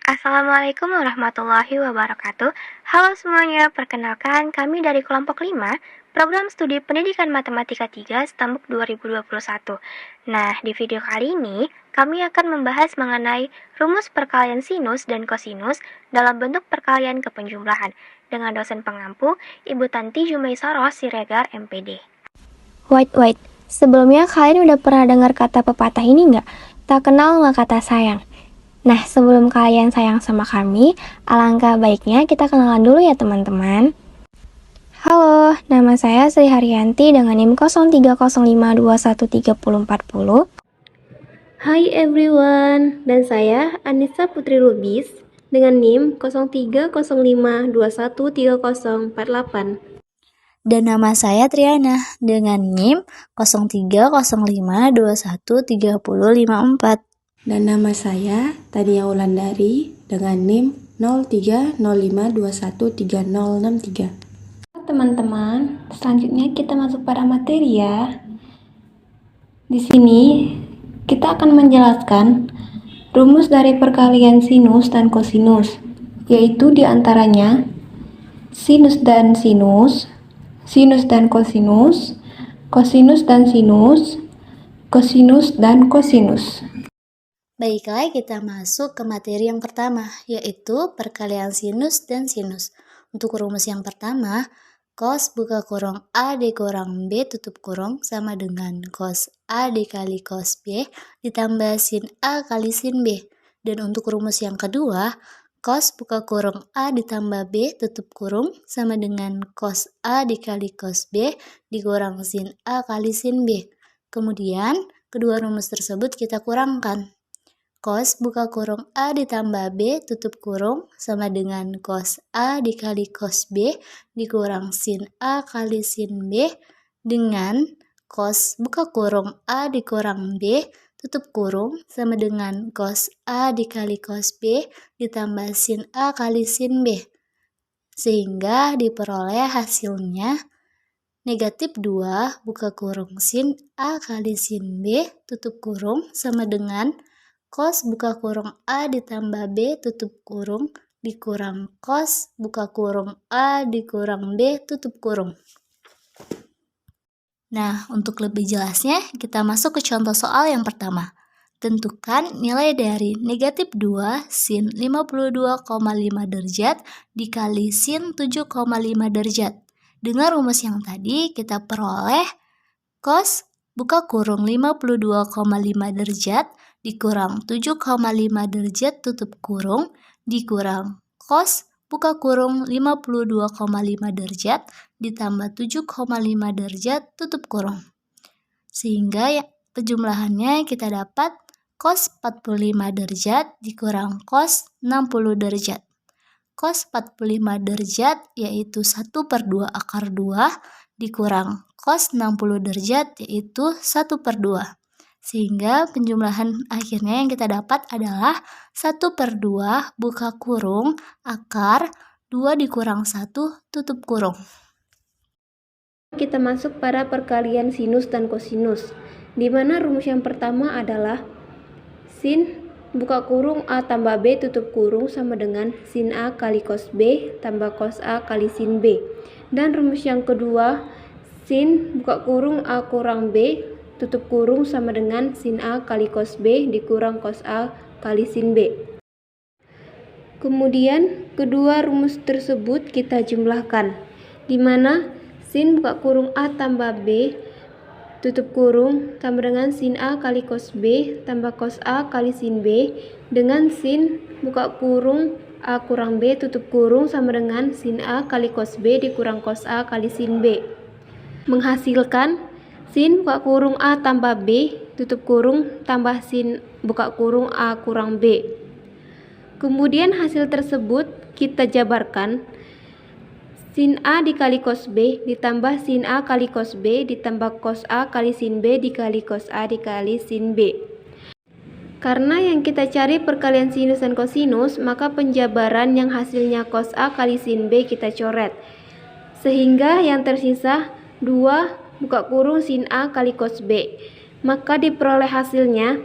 Assalamualaikum warahmatullahi wabarakatuh. Halo semuanya, perkenalkan kami dari kelompok 5, Program Studi Pendidikan Matematika 3 Stambuk 2021. Nah, di video kali ini kami akan membahas mengenai rumus perkalian sinus dan kosinus dalam bentuk perkalian kepenjumlahan dengan dosen pengampu Ibu Tanti Jumaisaro Siregar MPD. Wait, sebelumnya kalian udah pernah dengar kata pepatah ini nggak? Tak kenal nggak kata sayang. Nah, sebelum kalian sayang sama kami, alangkah baiknya kita kenalan dulu ya teman-teman. Halo, nama saya Sri Haryanti dengan NIM 0305213040. Hai everyone, dan saya Anissa Putri Lubis dengan NIM 0305213048. Dan nama saya Triana dengan NIM 0305213054. Dan nama saya Tania Wulandari dengan NIM 0305213063. Teman-teman, selanjutnya kita masuk pada materi ya. Di sini kita akan menjelaskan rumus dari perkalian sinus dan kosinus, yaitu diantaranya sinus dan sinus, sinus dan kosinus, kosinus dan sinus, kosinus dan kosinus. Baiklah, kita masuk ke materi yang pertama, yaitu perkalian sinus dan sinus. Untuk rumus yang pertama, cos buka kurung A dikurang B tutup kurung sama dengan cos A dikali cos B ditambah sin A kali sin B. Dan untuk rumus yang kedua, cos buka kurung A ditambah B tutup kurung sama dengan cos A dikali cos B dikurang sin A kali sin B. Kemudian, kedua rumus tersebut kita kurangkan. Cos buka kurung A ditambah B tutup kurung sama dengan cos A dikali cos B dikurang sin A kali sin B dengan cos buka kurung A dikurang B tutup kurung sama dengan cos A dikali cos B ditambah sin A kali sin B. Sehingga diperoleh hasilnya negatif 2 buka kurung sin A kali sin B tutup kurung sama dengan cos buka kurung A ditambah B tutup kurung dikurang cos buka kurung A dikurang B tutup kurung. Nah, untuk lebih jelasnya kita masuk ke contoh soal yang pertama. Tentukan nilai dari negatif 2 sin 52,5 derajat dikali sin 7,5 derajat. Dengan rumus yang tadi kita peroleh cos buka kurung 52,5 derajat dikurang 7,5 derajat tutup kurung dikurang cos buka kurung 52,5 derajat ditambah 7,5 derajat tutup kurung. Sehingga ya, penjumlahannya kita dapat cos 45 derajat dikurang cos 60 derajat. Cos 45 derajat yaitu 1/2 akar 2 dikurang cos 60 derajat yaitu 1/2. Sehingga penjumlahan akhirnya yang kita dapat adalah 1/2 buka kurung akar 2 dikurang 1 tutup kurung. Kita masuk pada perkalian sinus dan kosinus, di mana rumus yang pertama adalah sin buka kurung A tambah B tutup kurung sama dengan sin A kali cos B tambah cos A kali sin B. Dan rumus yang kedua, sin buka kurung A kurang B tutup kurung sama dengan sin A kali cos B dikurang cos A kali sin B. Kemudian kedua rumus tersebut kita jumlahkan, di mana sin buka kurung A tambah B tutup kurung sama dengan sin A kali cos B tambah cos A kali sin B dengan sin buka kurung A kurang B tutup kurung sama dengan sin A kali cos B dikurang cos A kali sin B. Menghasilkan sin buka kurung A tambah B tutup kurung tambah sin buka kurung A kurang B. Kemudian hasil tersebut kita jabarkan. Sin A dikali cos B ditambah sin A kali cos B ditambah cos A kali sin B dikali cos A dikali sin B. Karena yang kita cari perkalian sinus dan kosinus, maka penjabaran yang hasilnya cos A kali sin B kita coret. Sehingga yang tersisa 2 buka kurung sin A kali cos B. Maka diperoleh hasilnya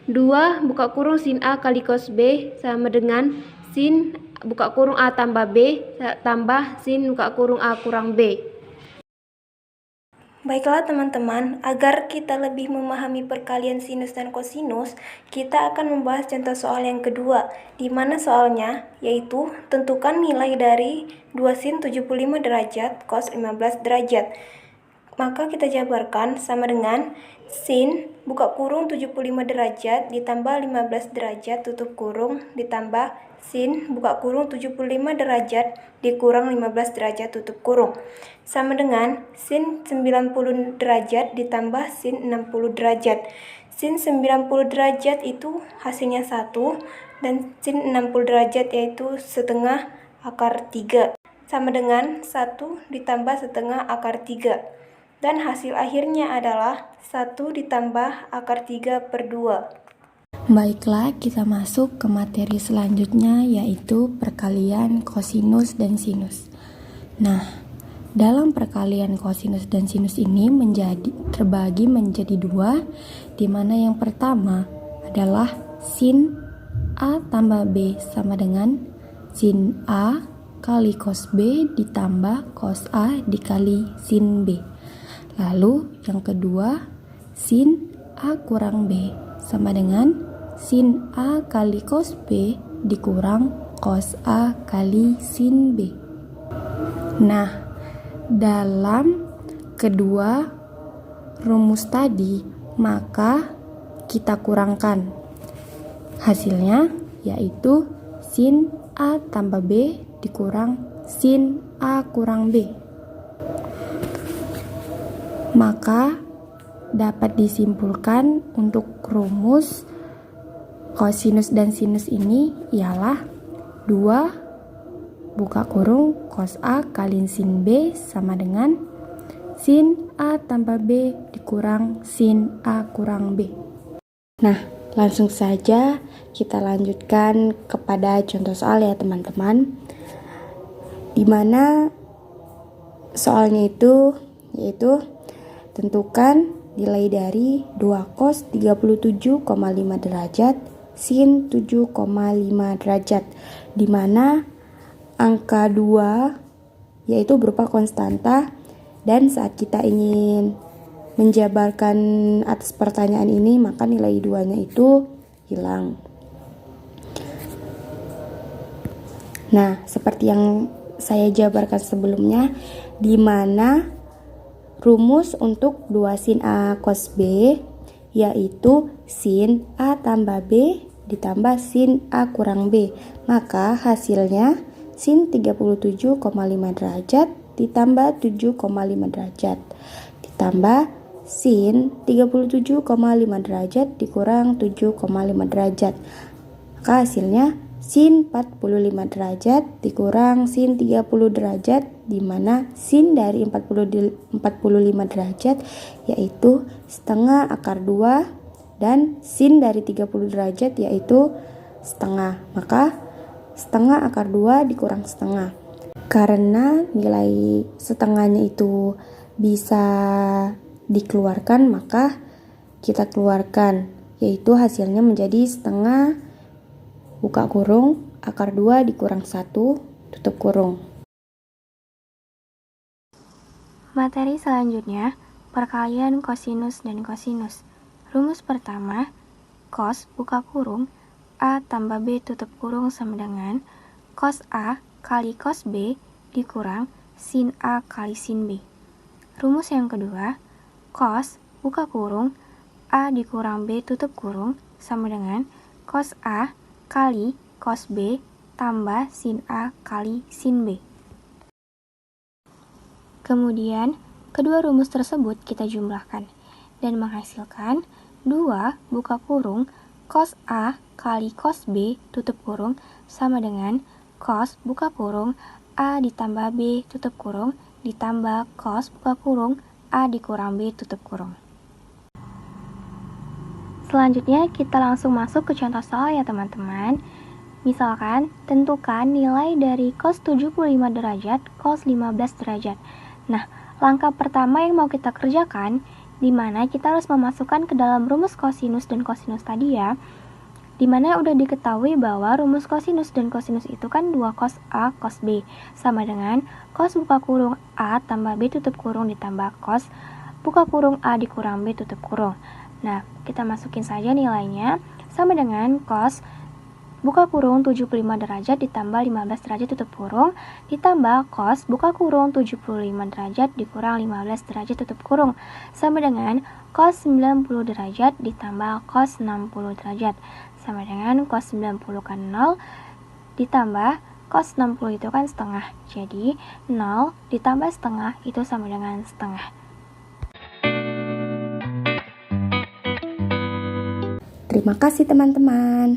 2 buka kurung sin A kali cos B sama dengan sin buka kurung A tambah B tambah sin buka kurung A kurang B. Baiklah teman-teman, agar kita lebih memahami perkalian sinus dan kosinus, kita akan membahas contoh soal yang kedua, di mana soalnya yaitu tentukan nilai dari 2 sin 75 derajat cos 15 derajat. Maka kita jabarkan sama dengan sin buka kurung 75 derajat ditambah 15 derajat tutup kurung ditambah sin buka kurung 75 derajat dikurang 15 derajat tutup kurung sama dengan sin 90 derajat ditambah sin 60 derajat. Sin 90 derajat itu hasilnya 1 dan sin 60 derajat yaitu setengah akar 3 sama dengan 1 ditambah setengah akar 3 dan hasil akhirnya adalah 1 ditambah akar 3 per 2. Baiklah, kita masuk ke materi selanjutnya, yaitu perkalian kosinus dan sinus. Nah, dalam perkalian kosinus dan sinus ini terbagi menjadi dua, di mana yang pertama adalah sin A tambah B sama dengan sin A kali cos B ditambah cos A dikali sin B. Lalu yang kedua, sin A kurang B sama dengan sin A kali cos B dikurang cos A kali sin B. Nah, dalam kedua rumus tadi, maka kita kurangkan. Hasilnya yaitu sin A tambah B dikurang sin A kurang B. Maka dapat disimpulkan untuk rumus kosinus dan sinus ini ialah 2 buka kurung cos A kali sin B sama dengan sin A tambah B dikurang sin A kurang B. Nah, langsung saja kita lanjutkan kepada contoh soal ya teman-teman, dimana soalnya itu yaitu tentukan nilai dari 2 cos 37,5 derajat sin 7,5 derajat, di mana angka 2 yaitu berupa konstanta, dan saat kita ingin menjabarkan atas pertanyaan ini maka nilai 2-nya itu hilang. Nah, seperti yang saya jabarkan sebelumnya, di mana rumus untuk 2 sin A cos B yaitu sin A tambah B ditambah sin A kurang B. Maka hasilnya sin 37,5 derajat ditambah 7,5 derajat ditambah sin 37,5 derajat dikurang 7,5 derajat. Maka hasilnya sin 45 derajat dikurang sin 30 derajat, di mana sin dari 45 derajat yaitu setengah akar 2 dan sin dari 30 derajat yaitu setengah. Maka setengah akar 2 dikurang setengah. Karena nilai setengahnya itu bisa dikeluarkan, maka kita keluarkan, yaitu hasilnya menjadi setengah buka kurung akar 2 dikurang 1 tutup kurung. Materi selanjutnya, perkalian kosinus dan kosinus. Rumus pertama, cos buka kurung A tambah B tutup kurung sama dengan cos A kali cos B dikurang sin A kali sin B. Rumus yang kedua, cos buka kurung A dikurang B tutup kurung sama dengan cos A kali cos B tambah sin A kali sin B. Kemudian, kedua rumus tersebut kita jumlahkan dan menghasilkan 2 buka kurung cos A kali cos B tutup kurung sama dengan cos buka kurung A ditambah B tutup kurung ditambah cos buka kurung A dikurang B tutup kurung. Selanjutnya kita langsung masuk ke contoh soal ya teman-teman. Misalkan, tentukan nilai dari cos 75 derajat cos 15 derajat. Nah, langkah pertama yang mau kita kerjakan, dimana kita harus memasukkan ke dalam rumus kosinus dan kosinus tadi ya, dimana udah diketahui bahwa rumus kosinus dan kosinus itu kan 2 cos A cos B sama dengan cos buka kurung A tambah B tutup kurung ditambah cos buka kurung A dikurang B tutup kurung. Nah, kita masukin saja nilainya sama dengan cos buka kurung 75 derajat ditambah 15 derajat tutup kurung ditambah cos buka kurung 75 derajat dikurang 15 derajat tutup kurung sama dengan cos 90 derajat ditambah cos 60 derajat sama dengan cos 90 kan 0 ditambah cos 60 itu kan setengah. Jadi 0 ditambah setengah itu sama dengan setengah. Terima kasih teman-teman.